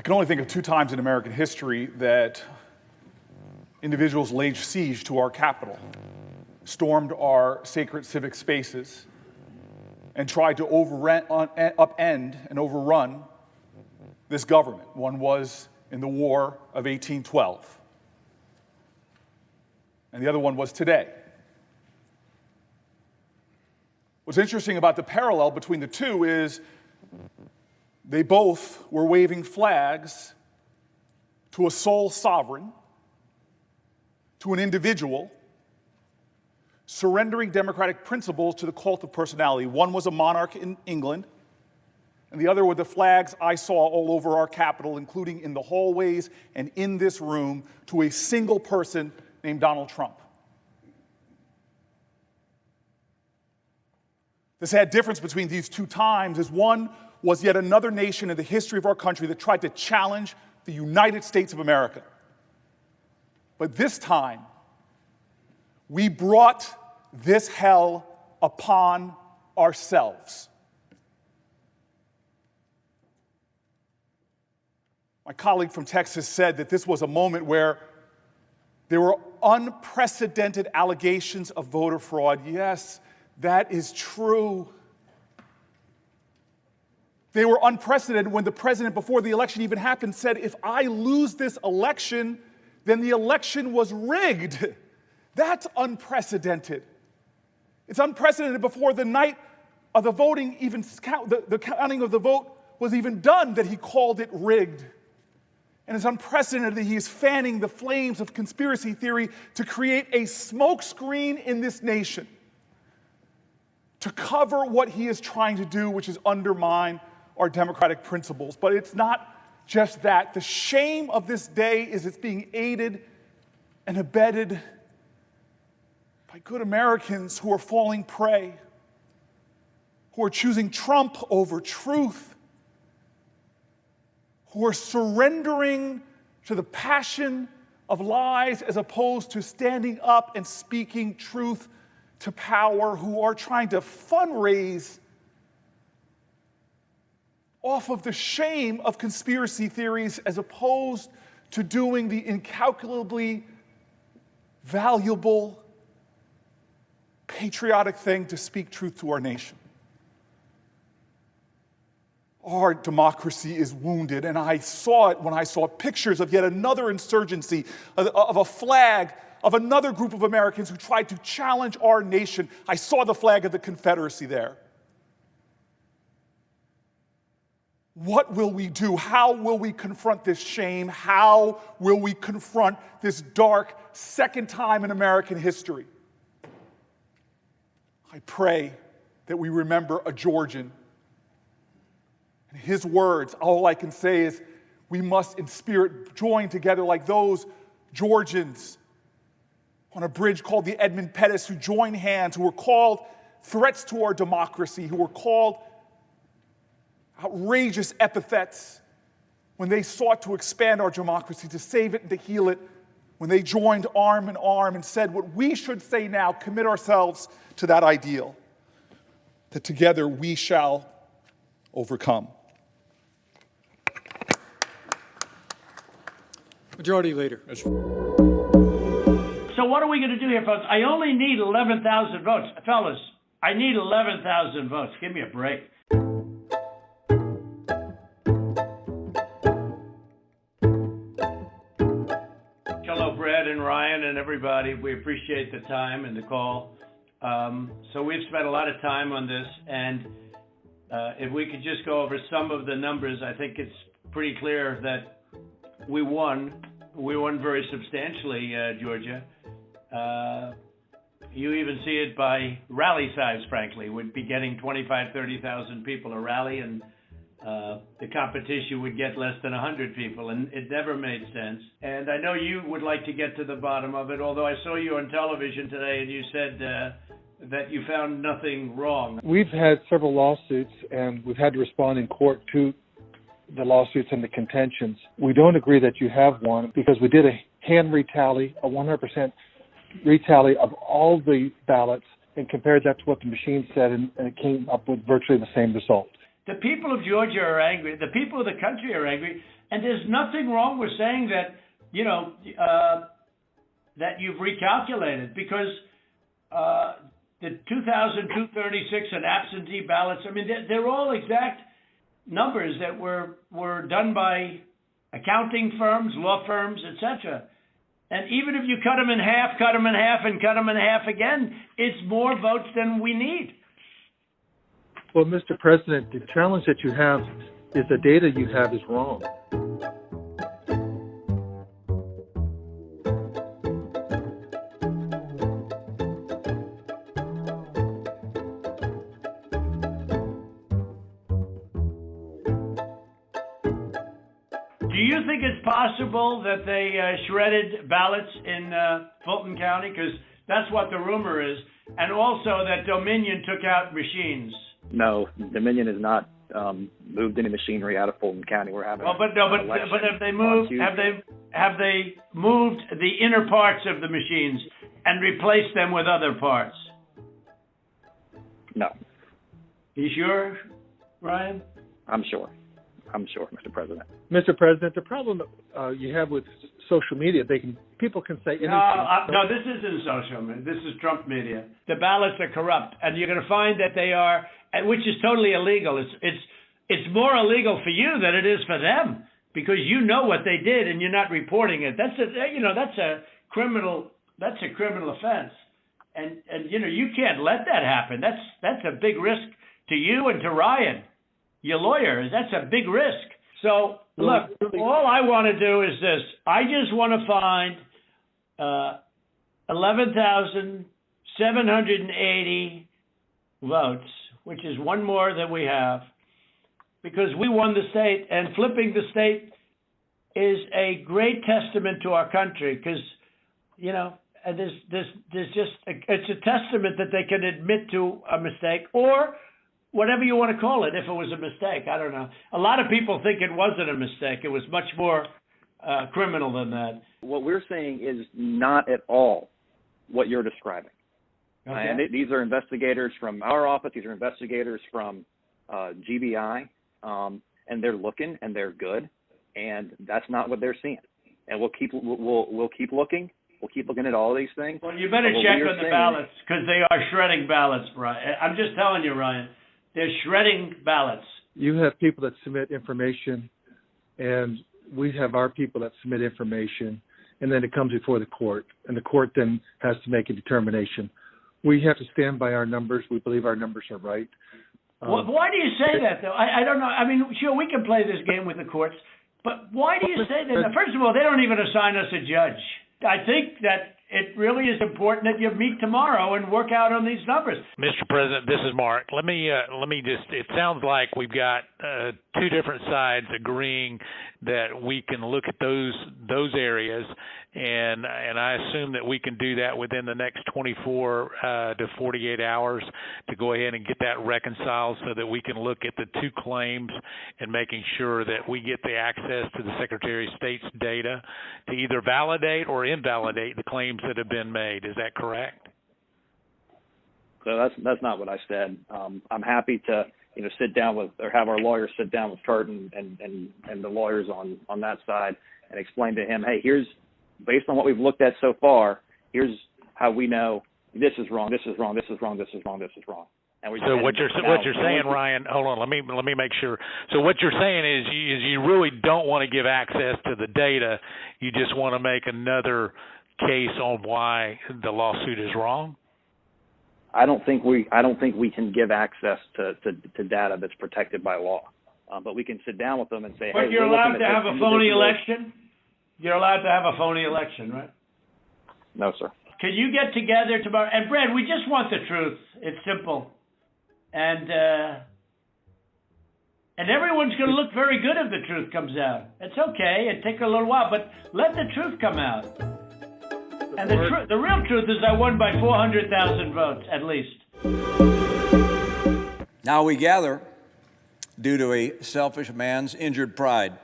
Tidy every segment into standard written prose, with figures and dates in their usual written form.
can only think of 2 times in American history that individuals laid siege to our Capitol, stormed our sacred civic spaces, and tried to upend and overrun this government. One was in the War of 1812, and the other one was today. What's interesting about the parallel between the two is they both were waving flags to a sole sovereign, to an individual, surrendering democratic principles to the cult of personality. One was a monarch in England, and the other were the flags I saw all over our Capitol, including in the hallways and in this room, to a single person named Donald Trump. The sad difference between these 2 times is one was yet another nation in the history of our country that tried to challenge the United States of America. But this time, we brought this hell upon ourselves. My colleague from Texas said that this was a moment where there were unprecedented allegations of voter fraud. Yes, that is true. They were unprecedented when the president, before the election even happened, said, if I lose this election, then the election was rigged. That's unprecedented. It's unprecedented before the night of the voting, even the counting of the vote was even done, that he called it rigged. And it's unprecedented that he is fanning the flames of conspiracy theory to create a smokescreen in this nation to cover what he is trying to do, which is undermine our democratic principles. But it's not just that. The shame of this day is it's being aided and abetted by good Americans who are falling prey, who are choosing Trump over truth, who are surrendering to the passion of lies as opposed to standing up and speaking truth to power, who are trying to fundraise off of the shame of conspiracy theories as opposed to doing the incalculably valuable, patriotic thing to speak truth to our nation. Our democracy is wounded, and I saw it when I saw pictures of yet another insurgency, of a flag of another group of Americans who tried to challenge our nation. I saw the flag of the Confederacy there. What will we do? How will we confront this shame? How will we confront this dark second time in American history? I pray that we remember a Georgian. And his words, all I can say is, we must in spirit join together like those Georgians on a bridge called the Edmund Pettus, who joined hands, who were called threats to our democracy, who were called outrageous epithets when they sought to expand our democracy, to save it and to heal it, when they joined arm in arm and said what we should say now, commit ourselves to that ideal, that together we shall overcome. Majority Leader. So what are we going to do here, folks? I only need 11,000 votes. Fellas, I need 11,000 votes. Give me a break. Hello, Brad and Ryan and everybody. We appreciate the time and the call. So we've spent a lot of time on this, and if we could just go over some of the numbers, I think it's pretty clear that we won. We won very substantially, Georgia. You even see it by rally size, frankly. We'd be getting 25,000, 30,000 people a rally, and the competition would get less than 100 people, and it never made sense. And I know you would like to get to the bottom of it, although I saw you on television today, and you said that you found nothing wrong. We've had several lawsuits, and we've had to respond in court to the lawsuits and the contentions. We don't agree that you have one because we did a hand retally, a 100% retally of all the ballots, and compared that to what the machine said, and it came up with virtually the same result. The people of Georgia are angry. The people of the country are angry. And there's nothing wrong with saying that, that you've recalculated, because the 2,236 and absentee ballots, I mean, they're all exact numbers that were done by accounting firms, law firms, etc. And even if you cut them in half, and cut them in half again, it's more votes than we need. Well, Mr. President, the challenge that you have is the data you have is wrong. Do you think it's possible that they shredded ballots in Fulton County? Because that's what the rumor is. And also that Dominion took out machines. No, Dominion has not moved any machinery out of Fulton County. We're having. Well, but have they moved? Have they moved the inner parts of the machines and replaced them with other parts? No. You sure, Ryan? I'm sure, Mr. President. Mr. President, the problem you have with social media, people can say anything. No, this isn't social media. This is Trump media. The ballots are corrupt, and you're going to find that they are, which is totally illegal. It's more illegal for you than it is for them, because you know what they did and you're not reporting it. That's a criminal offense, and you can't let that happen. That's a big risk to you and to Ryan, your lawyer. That's a big risk. So, look, all I want to do is this. I just want to find 11,780 votes, which is one more than we have, because we won the state, and flipping the state is a great testament to our country, because, it's a testament that they can admit to a mistake, or whatever you want to call it, if it was a mistake. I don't know. A lot of people think it wasn't a mistake. It was much more criminal than that. What we're saying is not at all what you're describing. Okay. And these are investigators from our office. These are investigators from GBI, and they're looking, and they're good, and that's not what they're seeing. And we'll keep looking. We'll keep looking at all these things. Well, you better check on the ballots, because they are shredding ballots, Ryan. I'm just telling you, Ryan. They're shredding ballots. You have people that submit information, and we have our people that submit information, and then it comes before the court, and the court then has to make a determination. We have to stand by our numbers. We believe our numbers are right. Why do you say that, though? I don't know. I mean, sure, we can play this game with the courts, but why do you say that? Now, first of all, they don't even assign us a judge. I think that it really is important that you meet tomorrow and work out on these numbers. Mr. President, this is Mark. Let me just, it sounds like we've got two different sides agreeing that we can look at those areas, and I assume that we can do that within the next 24 to 48 hours to go ahead and get that reconciled, so that we can look at the two claims and making sure that we get the access to the Secretary of State's data to either validate or invalidate the claims that have been made. Is that correct? So that's not what I said. I'm happy to sit down with, or have our lawyers sit down with Kurt and the lawyers on that side and explain to him, hey, here's, based on what we've looked at so far, here's how we know this is wrong, this is wrong, this is wrong, this is wrong, this is wrong. So what you're saying, Ryan, hold on, let me make sure. So what you're saying is you really don't want to give access to the data. You just want to make another case on why the lawsuit is wrong? I don't think we can give access to data that's protected by law. But we can sit down with them and say, but hey, you're allowed to have a phony election? You're allowed to have a phony election, right? No, sir. Can you get together tomorrow? And Brad, we just want the truth. It's simple. And everyone's going to look very good if the truth comes out. It's okay. It'll take a little while, but let the truth come out. And the real truth is I won by 400,000 votes, at least. Now we gather due to a selfish man's injured pride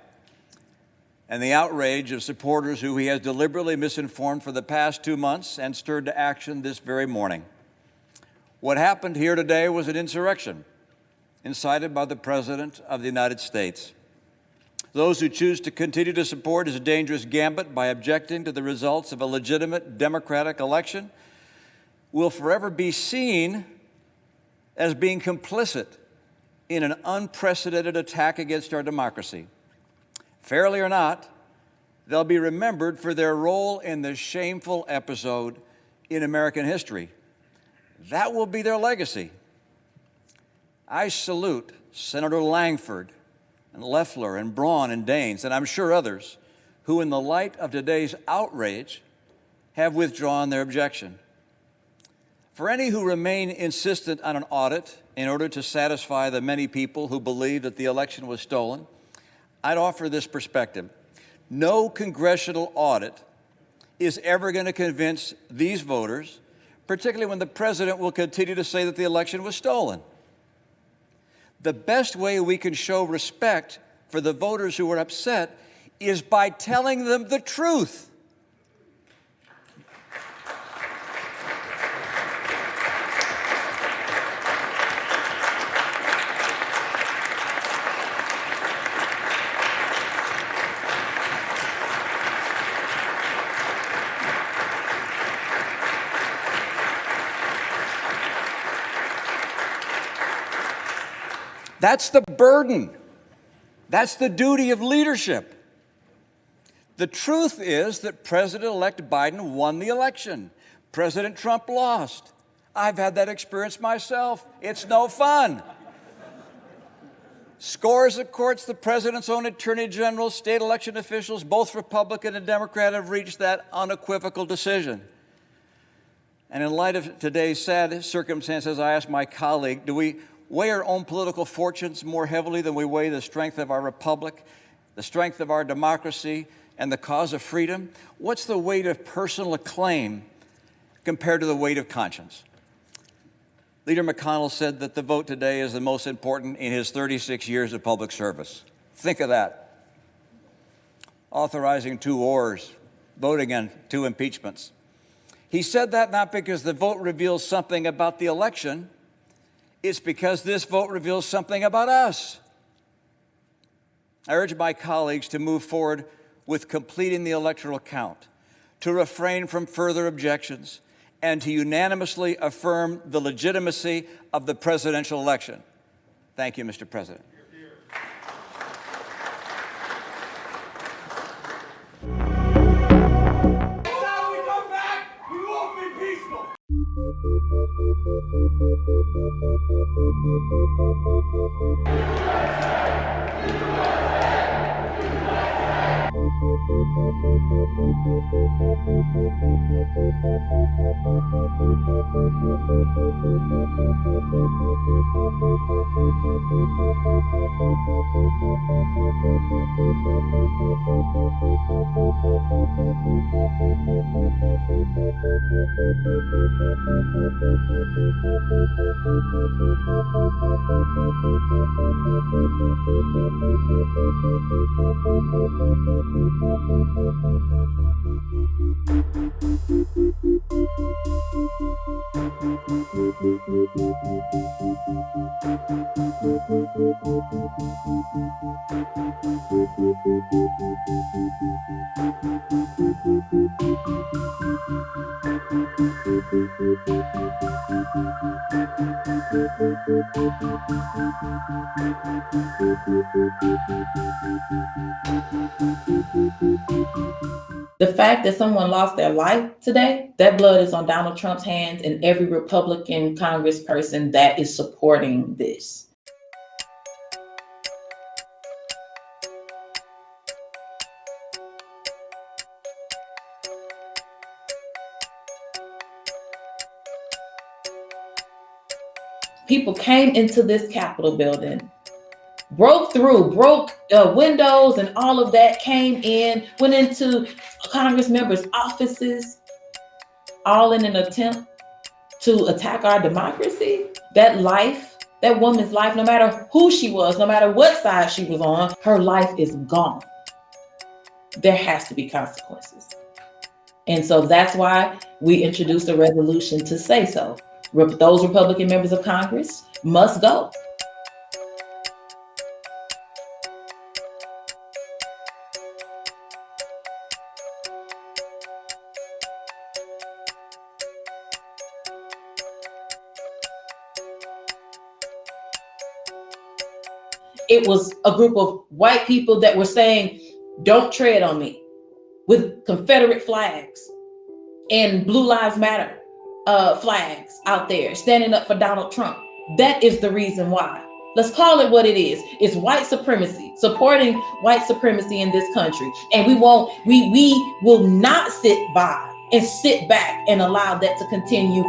and the outrage of supporters who he has deliberately misinformed for the past 2 months and stirred to action this very morning. What happened here today was an insurrection, incited by the President of the United States. Those who choose to continue to support his dangerous gambit by objecting to the results of a legitimate democratic election will forever be seen as being complicit in an unprecedented attack against our democracy. Fairly or not, they'll be remembered for their role in this shameful episode in American history. That will be their legacy. I salute Senator Langford and Loeffler and Braun and Daines, and I'm sure others, who in the light of today's outrage have withdrawn their objection. For any who remain insistent on an audit in order to satisfy the many people who believe that the election was stolen, I'd offer this perspective. No congressional audit is ever going to convince these voters, particularly when the president will continue to say that the election was stolen. The best way we can show respect for the voters who are upset is by telling them the truth. That's the burden. That's the duty of leadership. The truth is that President-elect Biden won the election. President Trump lost. I've had that experience myself. It's no fun. Scores of courts, the president's own attorney general, state election officials, both Republican and Democrat, have reached that unequivocal decision. And in light of today's sad circumstances, I asked my colleague, do we weigh our own political fortunes more heavily than we weigh the strength of our republic, the strength of our democracy, and the cause of freedom? What's the weight of personal acclaim compared to the weight of conscience? Leader McConnell said that the vote today is the most important in his 36 years of public service. Think of that. Authorizing 2 wars, voting on 2 impeachments. He said that not because the vote reveals something about the election, it's because this vote reveals something about us. I urge my colleagues to move forward with completing the electoral count, to refrain from further objections, and to unanimously affirm the legitimacy of the presidential election. Thank you, Mr. President. The fact that someone lost their life today, that blood is on Donald Trump's hands and every Republican congressperson that is supporting this. People came into this Capitol building, broke windows and all of that, came in, went into Congress members' offices, all in an attempt to attack our democracy. That life, that woman's life, no matter who she was, no matter what side she was on, her life is gone. There has to be consequences. And so that's why we introduced a resolution to say so. Those Republican members of Congress must go. it was a group of white people that were saying, "Don't tread on me," with Confederate flags and Blue Lives Matter flags out there, standing up for Donald Trump. That is the reason why. Let's call it what it is. It's white supremacy, supporting white supremacy in this country. And we will not sit by and sit back and allow that to continue.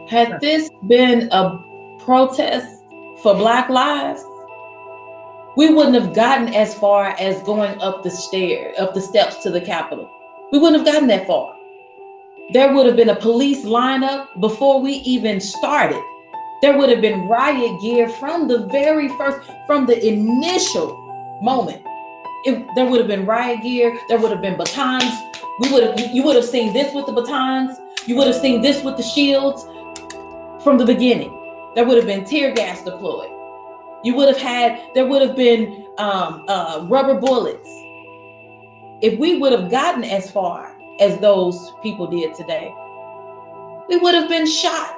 Had this been a protest for Black lives, we wouldn't have gotten as far as going up the steps to the Capitol. We wouldn't have gotten that far. There would have been a police lineup before we even started. There would have been riot gear from the initial moment. There would have been riot gear. There would have been batons. You would have seen this with the batons. You would have seen this with the shields from the beginning. There would have been tear gas deployed. There would have been rubber bullets. If we would have gotten as far as those people did today, we would have been shot.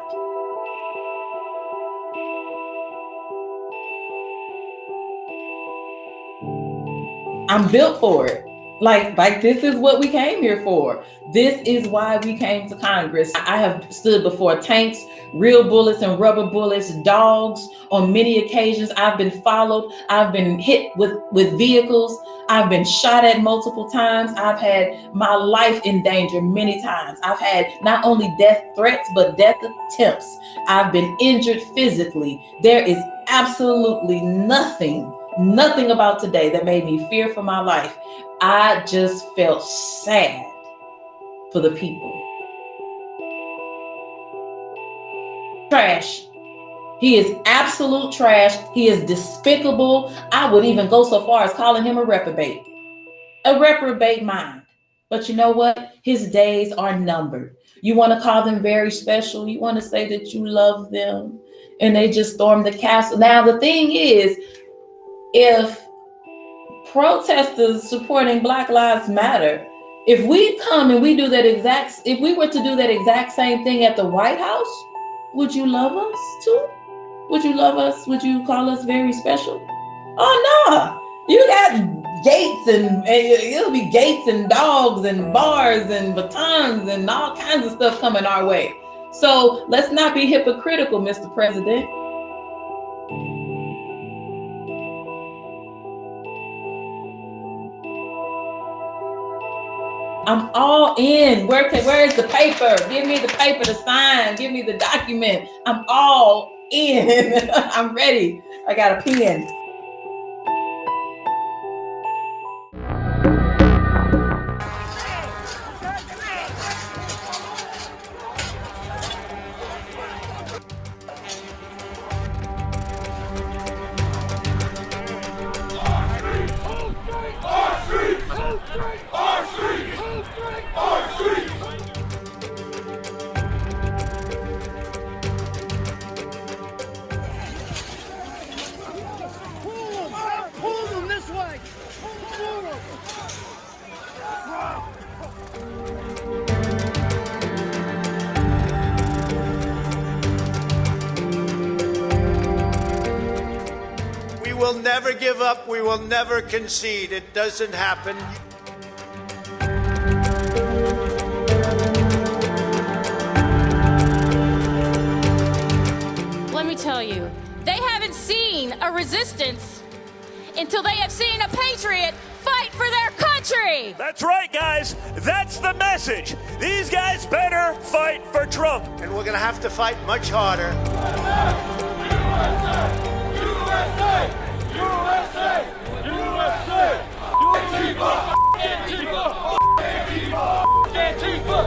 I'm built for it. Like this is what we came here for. This is why we came to Congress. I have stood before tanks, real bullets and rubber bullets, dogs on many occasions. I've been followed. I've been hit with vehicles. I've been shot at multiple times. I've had my life in danger many times. I've had not only death threats, but death attempts. I've been injured physically. There is absolutely nothing about today that made me fear for my life. I just felt sad for the people. Trash. He is absolute trash. He is despicable. I would even go so far as calling him a reprobate mind. But you know what? His days are numbered. You want to call them very special. You want to say that you love them and they just stormed the castle. Now, the thing is, if protesters supporting Black Lives Matter, if we come and we do if we were to do that exact same thing at the White House, would you love us too? Would you love us? Would you call us very special? Oh no, you got gates and it'll be gates and dogs and bars and batons and all kinds of stuff coming our way. So let's not be hypocritical, Mr. President. I'm all in. Where is the paper? Give me the paper to sign. Give me the document. I'm all in. I'm ready. I got a pen. We will never give up. We will never concede. It doesn't happen. Let me tell you, they haven't seen a resistance until they have seen a patriot fight for their country. That's right, guys. That's the message. These guys better fight for Trump. And we're going to have to fight much harder. USA! USA! USA! Antifa! Antifa! Antifa! Antifa!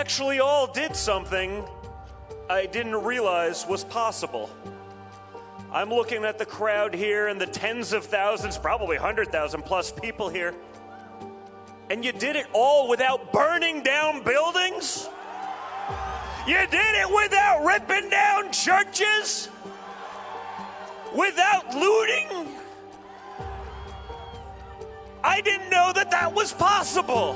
actually all did something I didn't realize was possible. I'm looking at the crowd here and the tens of thousands, probably 100,000 plus people here. And you did it all without burning down buildings? You did it without ripping down churches? Without looting? I didn't know that that was possible.